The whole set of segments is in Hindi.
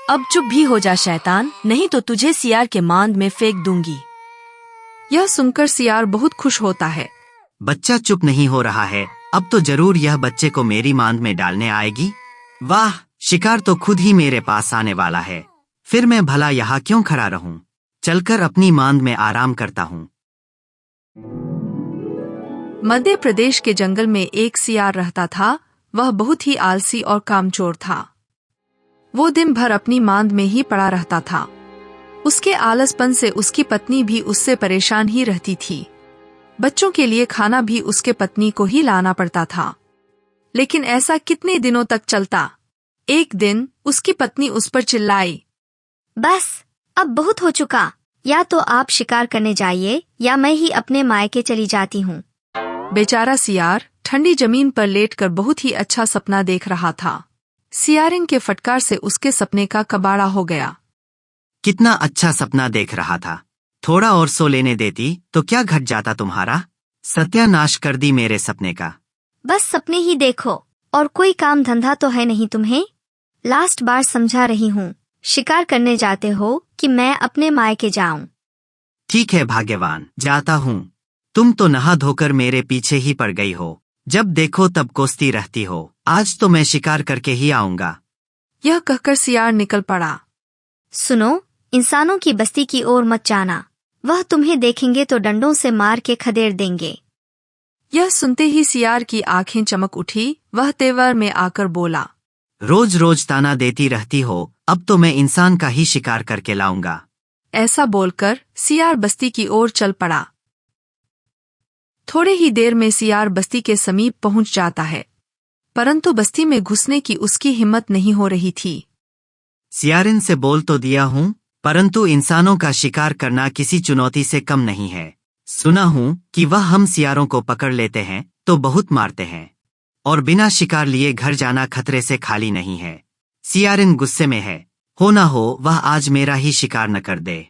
अब चुप भी हो जा शैतान, नहीं तो तुझे सियार के मांद में फेंक दूंगी। यह सुनकर सियार बहुत खुश होता है। बच्चा चुप नहीं हो रहा है, अब तो जरूर यह बच्चे को मेरी मांद में डालने आएगी। वाह, शिकार तो खुद ही मेरे पास आने वाला है। फिर मैं भला यहाँ क्यों खड़ा रहूं? चलकर अपनी मांद में आराम करता हूँ। मध्य प्रदेश के जंगल में एक सियार रहता था। वह बहुत ही आलसी और कामचोर था। वो दिन भर अपनी मांद में ही पड़ा रहता था। उसके आलसपन से उसकी पत्नी भी उससे परेशान ही रहती थी। बच्चों के लिए खाना भी उसके पत्नी को ही लाना पड़ता था। लेकिन ऐसा कितने दिनों तक चलता। एक दिन उसकी पत्नी उस पर चिल्लाई, बस अब बहुत हो चुका, या तो आप शिकार करने जाइए या मैं ही अपने मायके चली जाती हूँ। बेचारा सियार ठंडी जमीन पर लेटकर बहुत ही अच्छा सपना देख रहा था। सियारिन के फटकार से उसके सपने का कबाड़ा हो गया। कितना अच्छा सपना देख रहा था, थोड़ा और सो लेने देती तो क्या घट जाता तुम्हारा। सत्यानाश कर दी मेरे सपने का। बस सपने ही देखो और कोई काम धंधा तो है नहीं तुम्हें। लास्ट बार समझा रही हूँ, शिकार करने जाते हो कि मैं अपने मायके जाऊं। ठीक है भाग्यवान, जाता हूँ। तुम तो नहा धोकर मेरे पीछे ही पड़ गई हो, जब देखो तब कोसती रहती हो। आज तो मैं शिकार करके ही आऊंगा। यह कहकर सियार निकल पड़ा। सुनो, इंसानों की बस्ती की ओर मत जाना, वह तुम्हें देखेंगे तो डंडों से मार के खदेड़ देंगे। यह सुनते ही सियार की आंखें चमक उठी। वह तेवर में आकर बोला, रोज रोज ताना देती रहती हो, अब तो मैं इंसान का ही शिकार करके लाऊंगा। ऐसा बोलकर सियार बस्ती की ओर चल पड़ा। थोड़े ही देर में सियार बस्ती के समीप पहुंच जाता है, परंतु बस्ती में घुसने की उसकी हिम्मत नहीं हो रही थी। सियारिन से बोल तो दिया हूँ, परंतु इंसानों का शिकार करना किसी चुनौती से कम नहीं है। सुना हूँ कि वह हम सियारों को पकड़ लेते हैं तो बहुत मारते हैं, और बिना शिकार लिए घर जाना खतरे से खाली नहीं है। सियारिन गुस्से में है, हो ना हो वह आज मेरा ही शिकार न कर दे।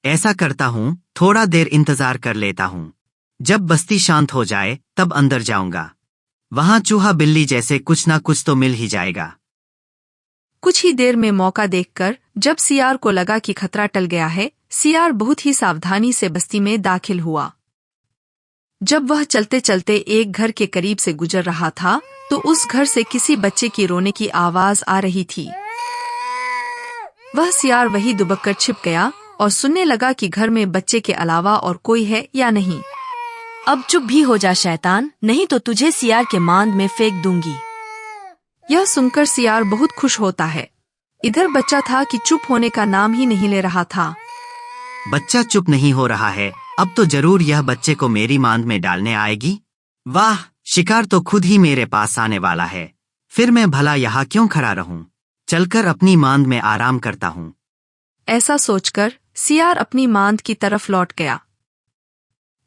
ऐसा करता हूँ, थोड़ा देर इंतजार कर लेता हूँ। जब बस्ती शांत हो जाए तब अंदर जाऊंगा। वहां चूहा बिल्ली जैसे कुछ ना कुछ तो मिल ही जाएगा। कुछ ही देर में मौका देखकर जब सियार को लगा कि खतरा टल गया है, सियार बहुत ही सावधानी से बस्ती में दाखिल हुआ। जब वह चलते चलते एक घर के करीब से गुजर रहा था तो उस घर से किसी बच्चे की रोने की आवाज आ रही थी। वह सियार वही दुबककर छिप गया और सुनने लगा कि घर में बच्चे के अलावा और कोई है या नहीं। अब चुप भी हो जा शैतान, नहीं तो तुझे सियार के मांद में फेंक दूंगी। यह सुनकर सियार बहुत खुश होता है। इधर बच्चा था कि चुप होने का नाम ही नहीं ले रहा था। बच्चा चुप नहीं हो रहा है, अब तो जरूर यह बच्चे को मेरी मांद में डालने आएगी। वाह, शिकार तो खुद ही मेरे पास आने वाला है। फिर मैं भला यहाँ क्यों खड़ा रहूं? चलकर अपनी मांद में आराम करता हूँ। ऐसा सोचकर सियार अपनी मांद की तरफ लौट गया।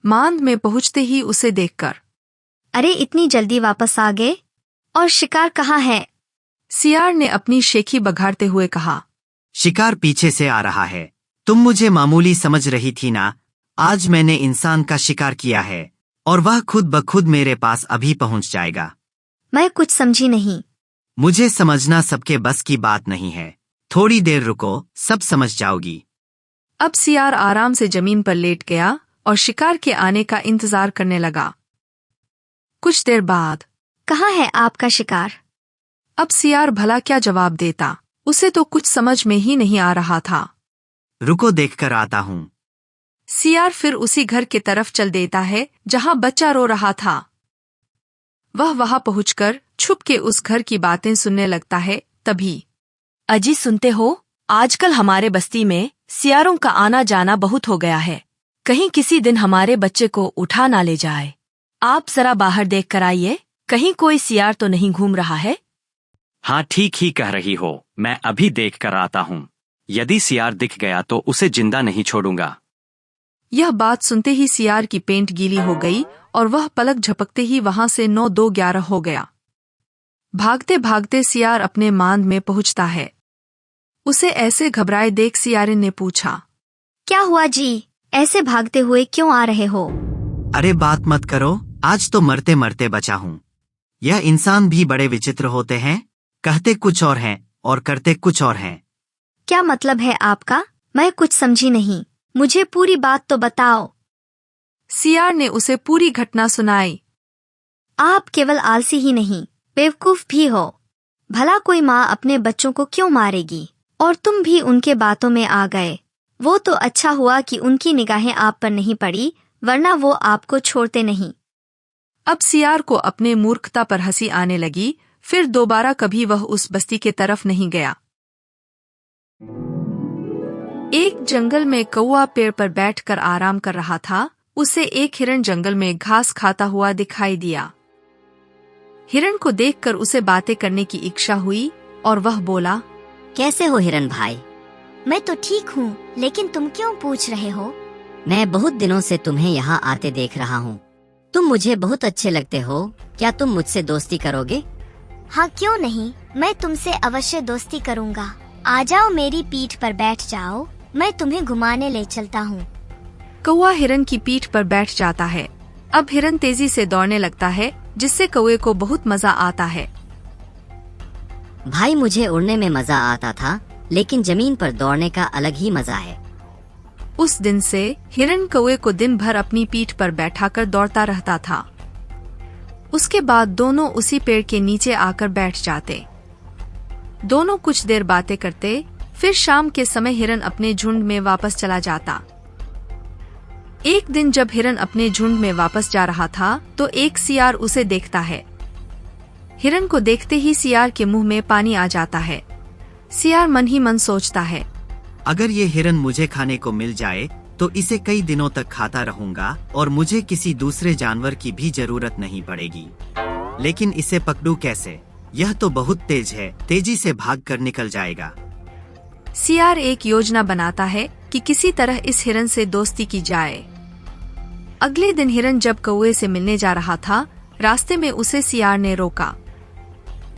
मांद में पहुंचते ही उसे देखकर, अरे इतनी जल्दी वापस आ गए, और शिकार कहाँ है? सियार ने अपनी शेखी बघाड़ते हुए कहा, शिकार पीछे से आ रहा है। तुम मुझे मामूली समझ रही थी ना? आज मैंने इंसान का शिकार किया है और वह खुद ब खुद मेरे पास अभी पहुंच जाएगा। मैं कुछ समझी नहीं। मुझे समझना सबके बस की बात नहीं है। थोड़ी देर रुको, सब समझ जाओगी। अब सियार आराम से जमीन पर लेट गया और शिकार के आने का इंतजार करने लगा। कुछ देर बाद, कहाँ है आपका शिकार? अब सियार भला क्या जवाब देता, उसे तो कुछ समझ में ही नहीं आ रहा था। रुको, देखकर आता हूँ। सियार फिर उसी घर की तरफ चल देता है जहां बच्चा रो रहा था। वह वहां पहुंचकर छुप के उस घर की बातें सुनने लगता है। तभी, अजी सुनते हो, आजकल हमारे बस्ती में सियारों का आना जाना बहुत हो गया है। कहीं किसी दिन हमारे बच्चे को उठा ना ले जाए। आप जरा बाहर देख कर आइए, कहीं कोई सियार तो नहीं घूम रहा है। हाँ, ठीक ही कह रही हो, मैं अभी देख कर आता हूँ। यदि सियार दिख गया तो उसे जिंदा नहीं छोड़ूंगा। यह बात सुनते ही सियार की पेंट गीली हो गई और वह पलक झपकते ही वहां से 9-2-11 हो गया। भागते भागते सियार अपने मांद में पहुंचता है। उसे ऐसे घबराए देख सियारिन ने पूछा, क्या हुआ जी, ऐसे भागते हुए क्यों आ रहे हो? अरे बात मत करो, आज तो मरते मरते बचा हूँ। यह इंसान भी बड़े विचित्र होते हैं, कहते कुछ और हैं और करते कुछ और हैं। क्या मतलब है आपका? मैं कुछ समझी नहीं, मुझे पूरी बात तो बताओ। सियार ने उसे पूरी घटना सुनाई। आप केवल आलसी ही नहीं, बेवकूफ भी हो। भला कोई माँ अपने बच्चों को क्यों मारेगी? और तुम भी उनके बातों में आ गए। वो तो अच्छा हुआ कि उनकी निगाहें आप पर नहीं पड़ी, वरना वो आपको छोड़ते नहीं। अब सियार को अपने मूर्खता पर हंसी आने लगी। फिर दोबारा कभी वह उस बस्ती के तरफ नहीं गया। एक जंगल में कौवा पेड़ पर बैठकर आराम कर रहा था। उसे एक हिरण जंगल में घास खाता हुआ दिखाई दिया। हिरण को देखकर उसे बातें करने की इच्छा हुई और वह बोला, कैसे हो हिरण भाई? मैं तो ठीक हूँ, लेकिन तुम क्यों पूछ रहे हो? मैं बहुत दिनों से तुम्हें यहाँ आते देख रहा हूँ। तुम मुझे बहुत अच्छे लगते हो। क्या तुम मुझसे दोस्ती करोगे? हाँ, क्यों नहीं, मैं तुमसे अवश्य दोस्ती करूँगा। आ जाओ, मेरी पीठ पर बैठ जाओ, मैं तुम्हें घुमाने ले चलता हूँ। कौवा हिरण की पीठ पर बैठ जाता है। अब हिरण तेजी से दौड़ने लगता है, जिससे कौवे को बहुत मजा आता है। भाई, मुझे उड़ने में मजा आता था, लेकिन जमीन पर दौड़ने का अलग ही मजा है। उस दिन से हिरण कौवे को दिन भर अपनी पीठ पर बैठाकर दौड़ता रहता था। उसके बाद दोनों उसी पेड़ के नीचे आकर बैठ जाते। दोनों कुछ देर बातें करते। फिर शाम के समय हिरण अपने झुंड में वापस चला जाता। एक दिन जब हिरण अपने झुंड में वापस जा रहा था तो एक सियार उसे देखता है। हिरण को देखते ही सियार के मुंह में पानी आ जाता है। सियार मन ही मन सोचता है, अगर ये हिरण मुझे खाने को मिल जाए तो इसे कई दिनों तक खाता रहूंगा और मुझे किसी दूसरे जानवर की भी जरूरत नहीं पड़ेगी। लेकिन इसे पकड़ूं कैसे? यह तो बहुत तेज है, तेजी से भागकर निकल जाएगा। सियार एक योजना बनाता है कि किसी तरह इस हिरण से दोस्ती की जाए। अगले दिन हिरण जब कौवे से मिलने जा रहा था, रास्ते में उसे सियार ने रोका।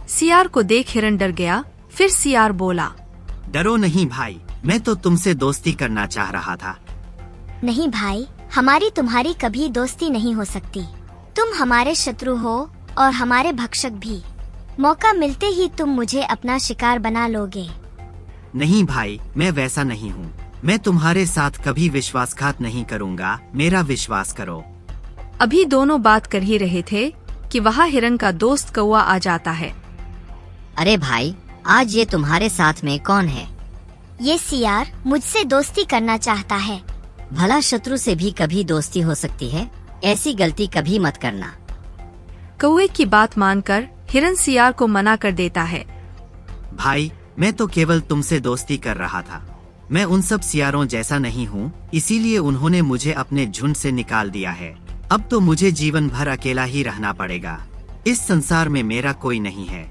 सियार को देख हिरण डर गया। फिर सियार बोला, डरो नहीं भाई, मैं तो तुमसे दोस्ती करना चाह रहा था। नहीं भाई, हमारी तुम्हारी कभी दोस्ती नहीं हो सकती। तुम हमारे शत्रु हो और हमारे भक्षक भी। मौका मिलते ही तुम मुझे अपना शिकार बना लोगे। नहीं भाई, मैं वैसा नहीं हूँ। मैं तुम्हारे साथ कभी विश्वासघात नहीं करूँगा, मेरा विश्वास करो। अभी दोनों बात कर ही रहे थे कि वहाँ हिरण का दोस्त कौवा आ जाता है। अरे भाई, आज ये तुम्हारे साथ में कौन है? ये सियार मुझसे दोस्ती करना चाहता है। भला शत्रु से भी कभी दोस्ती हो सकती है? ऐसी गलती कभी मत करना। कौवे की बात मानकर हिरण सियार को मना कर देता है। भाई, मैं तो केवल तुमसे दोस्ती कर रहा था। मैं उन सब सियारों जैसा नहीं हूँ, इसीलिए उन्होंने मुझे अपने झुंड से निकाल दिया है। अब तो मुझे जीवन भर अकेला ही रहना पड़ेगा। इस संसार में मेरा कोई नहीं है।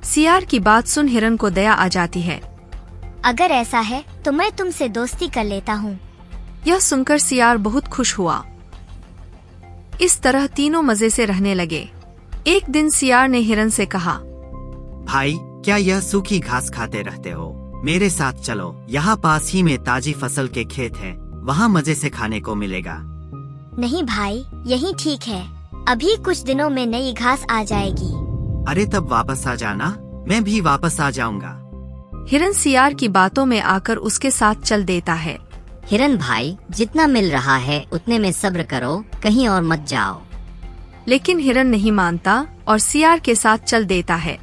सियार की बात सुन हिरण को दया आ जाती है। अगर ऐसा है तो मैं तुमसे दोस्ती कर लेता हूँ। यह सुनकर सियार बहुत खुश हुआ। इस तरह तीनों मजे से रहने लगे। एक दिन सियार ने हिरण से कहा, भाई, क्या यह सूखी घास खाते रहते हो? मेरे साथ चलो, यहाँ पास ही में ताजी फसल के खेत हैं, वहाँ मजे से खाने को मिलेगा। नहीं भाई, यही ठीक है। अभी कुछ दिनों में नई घास आ जाएगी। अरे तब वापस आ जाना, मैं भी वापस आ जाऊंगा। हिरण सियार की बातों में आकर उसके साथ चल देता है। हिरण भाई, जितना मिल रहा है उतने में सब्र करो, कहीं और मत जाओ। लेकिन हिरण नहीं मानता और सियार के साथ चल देता है।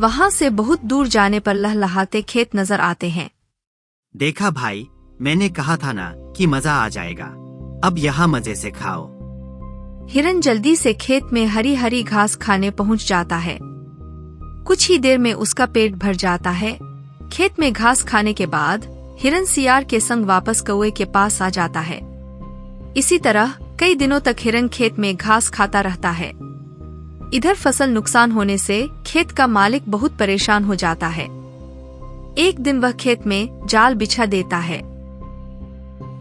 वहाँ से बहुत दूर जाने पर लहलहाते खेत नजर आते हैं। देखा भाई, मैंने कहा था ना कि मजा आ जाएगा। अब यहाँ मजे से खाओ। हिरण जल्दी से खेत में हरी हरी घास खाने पहुँच जाता है। कुछ ही देर में उसका पेट भर जाता है। खेत में घास खाने के बाद हिरण सियार के संग वापस कौवे के पास आ जाता है। इसी तरह कई दिनों तक हिरण खेत में घास खाता रहता है। इधर फसल नुकसान होने से खेत का मालिक बहुत परेशान हो जाता है। एक दिन वह खेत में जाल बिछा देता है।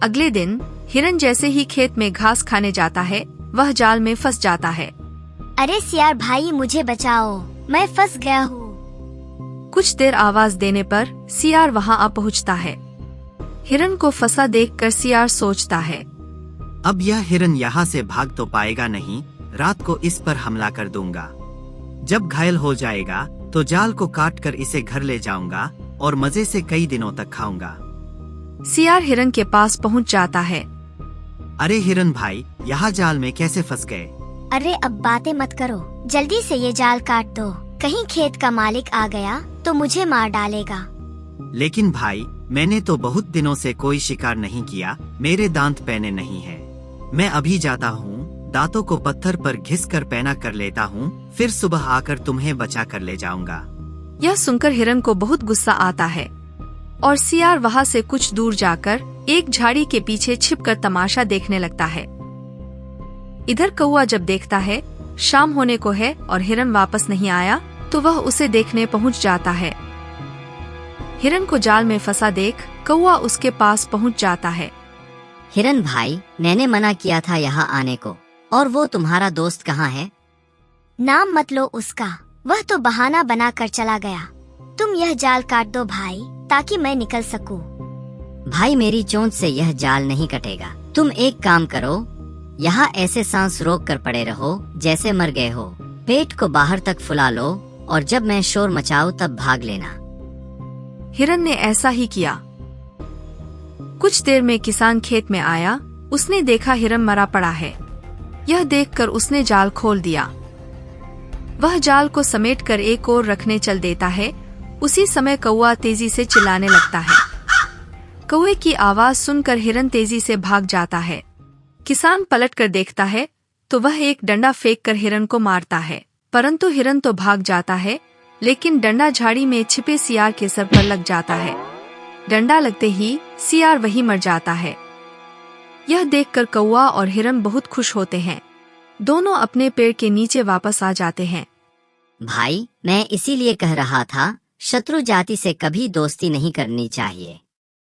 अगले दिन हिरण जैसे ही खेत में घास खाने जाता है, वह जाल में फंस जाता है। अरे सियार भाई, मुझे बचाओ, मैं फंस गया हूँ। कुछ देर आवाज देने पर सियार वहाँ आ पहुँचता है। हिरण को फंसा देखकर सियार सोचता है, अब यह हिरण यहाँ से भाग तो पाएगा नहीं, रात को इस पर हमला कर दूंगा। जब घायल हो जाएगा तो जाल को काट कर इसे घर ले जाऊंगा और मजे से कई दिनों तक खाऊंगा। सियार हिरन के पास पहुंच जाता है। अरे हिरन भाई, यहाँ जाल में कैसे फंस गए? अरे अब बातें मत करो, जल्दी से ये जाल काट दो, कहीं खेत का मालिक आ गया तो मुझे मार डालेगा। लेकिन भाई, मैंने तो बहुत दिनों से कोई शिकार नहीं किया, मेरे दांत पैने नहीं है। मैं अभी जाता हूँ, दांतों को पत्थर पर घिस कर पैना कर लेता हूँ, फिर सुबह आकर तुम्हें बचा कर ले जाऊंगा। यह सुनकर हिरन को बहुत गुस्सा आता है और सियार वहाँ से कुछ दूर जाकर एक झाड़ी के पीछे छिपकर तमाशा देखने लगता है। इधर कौवा जब देखता है शाम होने को है और हिरन वापस नहीं आया, तो वह उसे देखने पहुंच जाता है। हिरन को जाल में फंसा देख कौवा उसके पास पहुंच जाता है। हिरन भाई, मैंने मना किया था यहाँ आने को, और वो तुम्हारा दोस्त कहाँ है? नाम मत लो उसका, वह तो बहाना बना कर चला गया। तुम यह जाल काट दो भाई, ताकि मैं निकल सकूं। भाई, मेरी चोंच से यह जाल नहीं कटेगा। तुम एक काम करो, यहाँ ऐसे सांस रोक कर पड़े रहो जैसे मर गए हो। पेट को बाहर तक फुला लो और जब मैं शोर मचाऊं तब भाग लेना। हिरन ने ऐसा ही किया। कुछ देर में किसान खेत में आया। उसने देखा हिरन मरा पड़ा है। यह देखकर उसने जाल खोल दिया। वह जाल को समेटकर एक ओर रखने चल देता है। उसी समय कौवा तेजी से चिल्लाने लगता है। कौवे की आवाज सुनकर हिरन तेजी से भाग जाता है। किसान पलटकर देखता है तो वह एक डंडा फेंक कर हिरन को मारता है, परंतु हिरन तो भाग जाता है, लेकिन डंडा झाड़ी में छिपे सियार के सर पर लग जाता है। डंडा लगते ही सियार वहीं मर जाता है। यह देखकर कौवा और हिरन बहुत खुश होते हैं। दोनों अपने पेड़ के नीचे वापस आ जाते हैं। भाई, मैं इसीलिए कह रहा था, शत्रु जाति से कभी दोस्ती नहीं करनी चाहिए।